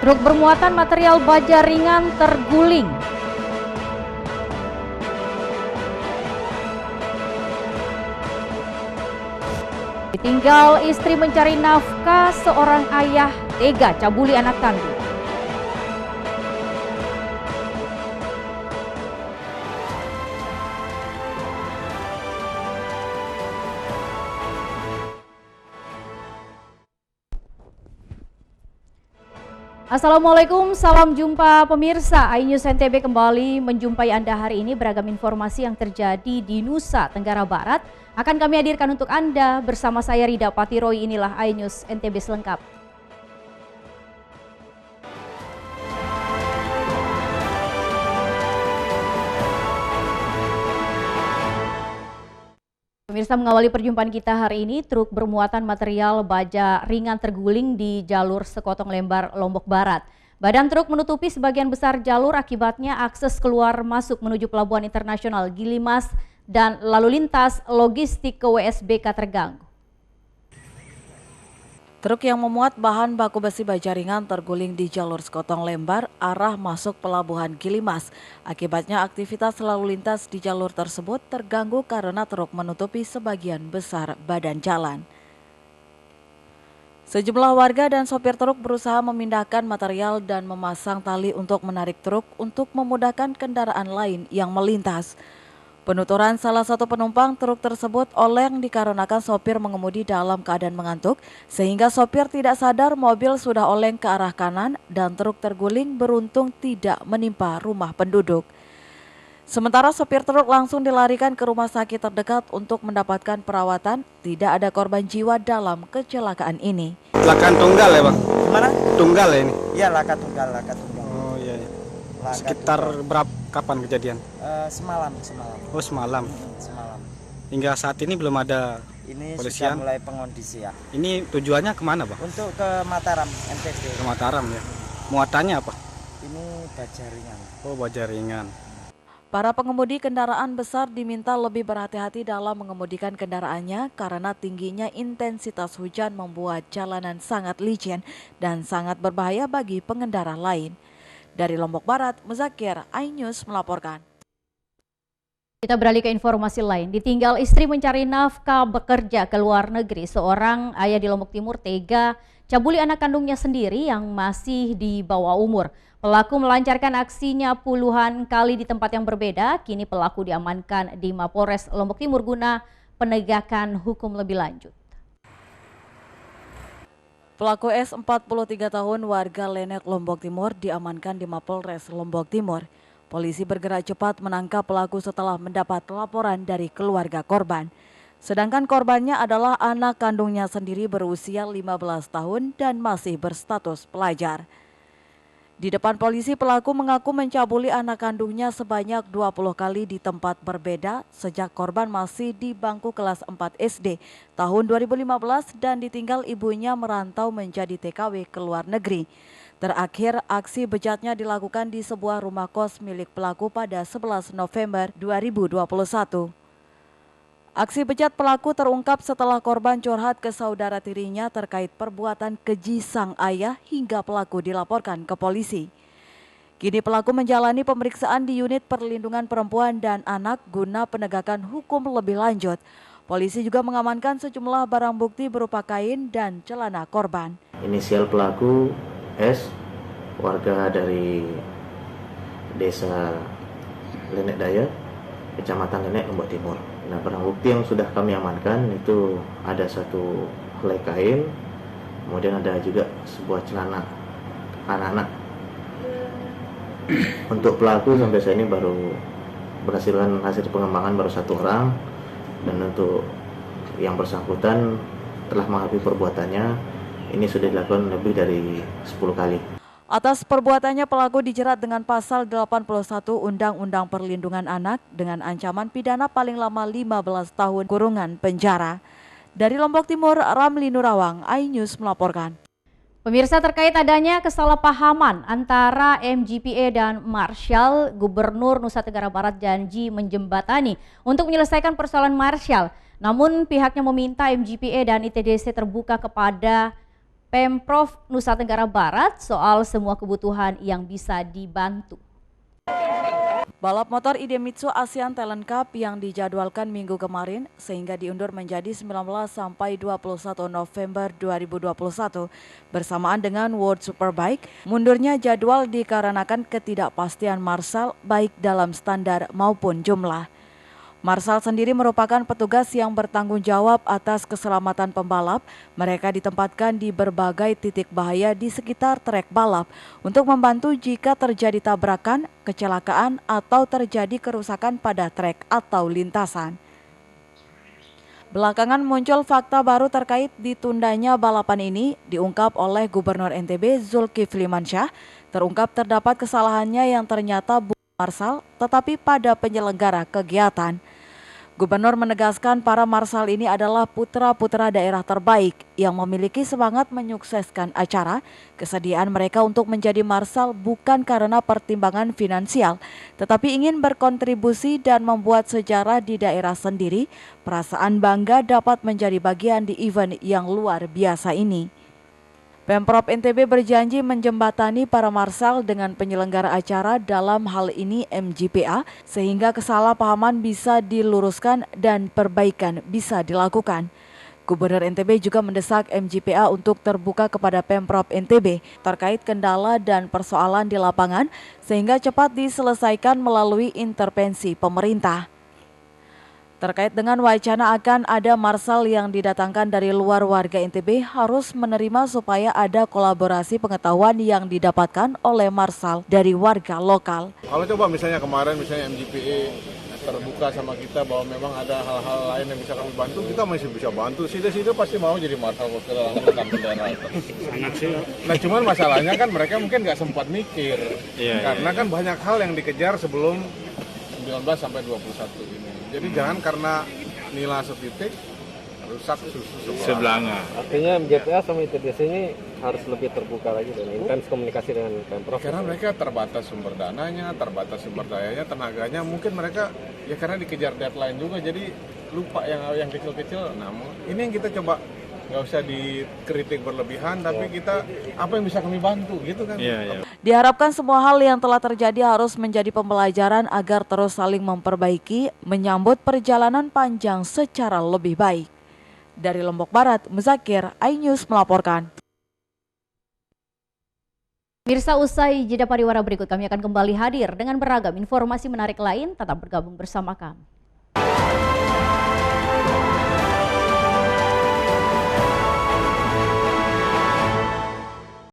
Truk bermuatan material baja ringan terguling. Ditinggal istri mencari nafkah, seorang ayah tega cabuli anak kandung. Assalamualaikum, salam jumpa pemirsa. iNews NTB kembali menjumpai Anda hari ini. Beragam informasi yang terjadi di Nusa Tenggara Barat akan kami hadirkan untuk Anda bersama saya Rida Patiroy. Inilah iNews NTB selengkap. Pemirsa, mengawali perjumpaan kita hari ini, truk bermuatan material baja ringan terguling di jalur Sekotong Lembar, Lombok Barat. Badan truk menutupi sebagian besar jalur, akibatnya akses keluar masuk menuju Pelabuhan Internasional Gili Mas dan lalu lintas logistik ke WSBK terganggu. Truk yang memuat bahan baku besi baja ringan terguling di jalur Sekotong Lembar arah masuk Pelabuhan Gili Mas. Akibatnya aktivitas lalu lintas di jalur tersebut terganggu karena truk menutupi sebagian besar badan jalan. Sejumlah warga dan sopir truk berusaha memindahkan material dan memasang tali untuk menarik truk untuk memudahkan kendaraan lain yang melintas. Penuturan salah satu penumpang truk tersebut oleng dikarenakan sopir mengemudi dalam keadaan mengantuk sehingga sopir tidak sadar mobil sudah oleng ke arah kanan dan truk terguling beruntung tidak menimpa rumah penduduk. Sementara sopir truk langsung dilarikan ke rumah sakit terdekat untuk mendapatkan perawatan. Tidak ada korban jiwa dalam kecelakaan ini. Kecelakaan tunggal ya Bang? Gimana? Tunggal ya ini? Iya, laka tunggal. Oh iya. Laka Sekitar tunggal. berapa kapan kejadian? Semalam. Oh semalam. Semalam. Hingga saat ini belum ada Ini polisian. sudah mulai pengondisian. Ini tujuannya kemana Bang? Untuk ke Mataram, NTB. Ke Mataram ya. Muatannya apa? Ini baja ringan. Oh baja ringan. Para pengemudi kendaraan besar diminta lebih berhati-hati dalam mengemudikan kendaraannya karena tingginya intensitas hujan membuat jalanan sangat licin dan sangat berbahaya bagi pengendara lain. Dari Lombok Barat, Muzakir, iNews melaporkan. Kita beralih ke informasi lain. Ditinggal istri mencari nafkah bekerja ke luar negeri, seorang ayah di Lombok Timur tega cabuli anak kandungnya sendiri yang masih di bawah umur. Pelaku melancarkan aksinya puluhan kali di tempat yang berbeda. Kini pelaku diamankan di Mapolres Lombok Timur guna penegakan hukum lebih lanjut. Pelaku S 43 tahun warga Lenek Lombok Timur diamankan di Mapolres Lombok Timur. Polisi bergerak cepat menangkap pelaku setelah mendapat laporan dari keluarga korban. Sedangkan korbannya adalah anak kandungnya sendiri berusia 15 tahun dan masih berstatus pelajar. Di depan polisi, pelaku mengaku mencabuli anak kandungnya sebanyak 20 kali di tempat berbeda sejak korban masih di bangku kelas 4 SD tahun 2015 dan ditinggal ibunya merantau menjadi TKW ke luar negeri. Terakhir, aksi bejatnya dilakukan di sebuah rumah kos milik pelaku pada 11 November 2021. Aksi bejat pelaku terungkap setelah korban curhat ke saudara tirinya terkait perbuatan keji sang ayah hingga pelaku dilaporkan ke polisi. Kini pelaku menjalani pemeriksaan di unit perlindungan perempuan dan anak guna penegakan hukum lebih lanjut. Polisi juga mengamankan sejumlah barang bukti berupa kain dan celana korban. Inisial pelaku S, warga dari desa Lenek Daya, Kecamatan Lenek, Lombok Timur. Nah, barang bukti yang sudah kami amankan itu ada satu helai kain, kemudian ada juga sebuah celana anak-anak. Untuk pelaku sampai saat ini baru berdasarkan hasil pengembangan baru 1 orang, dan untuk yang bersangkutan telah mengakui perbuatannya. Ini sudah dilakukan lebih dari 10 kali. Atas perbuatannya pelaku dijerat dengan pasal 81 Undang-Undang Perlindungan Anak dengan ancaman pidana paling lama 15 tahun kurungan penjara. Dari Lombok Timur, Ramli Nurawang, iNews melaporkan. Pemirsa, terkait adanya kesalahpahaman antara MGPA dan Marshall, Gubernur Nusa Tenggara Barat janji menjembatani untuk menyelesaikan persoalan Marshall. Namun pihaknya meminta MGPA dan ITDC terbuka kepada Pemprov Nusa Tenggara Barat soal semua kebutuhan yang bisa dibantu. Balap motor Idemitsu ASEAN Talent Cup yang dijadwalkan minggu kemarin sehingga diundur menjadi 19 sampai 21 November 2021 bersamaan dengan World Superbike. Mundurnya jadwal dikarenakan ketidakpastian Marshall baik dalam standar maupun jumlah. Marshall sendiri merupakan petugas yang bertanggung jawab atas keselamatan pembalap. Mereka ditempatkan di berbagai titik bahaya di sekitar trek balap untuk membantu jika terjadi tabrakan, kecelakaan, atau terjadi kerusakan pada trek atau lintasan. Belakangan muncul fakta baru terkait ditundanya balapan ini, diungkap oleh Gubernur NTB Zulkifli Mansyah. Terungkap terdapat kesalahannya yang ternyata bukan Marshall, tetapi pada penyelenggara kegiatan. Gubernur menegaskan para Marshall ini adalah putra-putra daerah terbaik yang memiliki semangat menyukseskan acara. Kesediaan mereka untuk menjadi Marshall bukan karena pertimbangan finansial, tetapi ingin berkontribusi dan membuat sejarah di daerah sendiri. Perasaan bangga dapat menjadi bagian di event yang luar biasa ini. Pemprov NTB berjanji menjembatani para Marshall dengan penyelenggara acara, dalam hal ini MGPA, sehingga kesalahpahaman bisa diluruskan dan perbaikan bisa dilakukan. Gubernur NTB juga mendesak MGPA untuk terbuka kepada Pemprov NTB terkait kendala dan persoalan di lapangan sehingga cepat diselesaikan melalui intervensi pemerintah. Terkait dengan wacana akan ada Marshall yang didatangkan dari luar, warga NTB harus menerima supaya ada kolaborasi pengetahuan yang didapatkan oleh Marshall dari warga lokal. Kalau coba misalnya kemarin MGPA terbuka sama kita bahwa memang ada hal-hal lain yang bisa kami bantu, kita masih bisa bantu. Situ pasti mau jadi Marshall wakil daerah. Nah cuman masalahnya kan mereka mungkin nggak sempat mikir, karena kan banyak hal yang dikejar sebelum 19 sampai 21 ini. Jadi jangan karena nilai setitik rusak susu sebelanga. Artinya MGPA sama ITDC ini harus lebih terbuka lagi dan intens komunikasi dengan Pemprov. Karena mereka terbatas sumber dananya, terbatas sumber dayanya, tenaganya. Mungkin mereka ya karena dikejar deadline juga, jadi lupa yang kecil-kecil. Nah, ini yang kita coba nggak usah dikritik berlebihan, tapi kita apa yang bisa kami bantu gitu kan. Diharapkan semua hal yang telah terjadi harus menjadi pembelajaran agar terus saling memperbaiki, menyambut perjalanan panjang secara lebih baik. Dari Lombok Barat, Muzakir, iNews melaporkan. Mirsa, usai jeda pariwara berikut kami akan kembali hadir dengan beragam informasi menarik lain. Tetap bergabung bersama kami.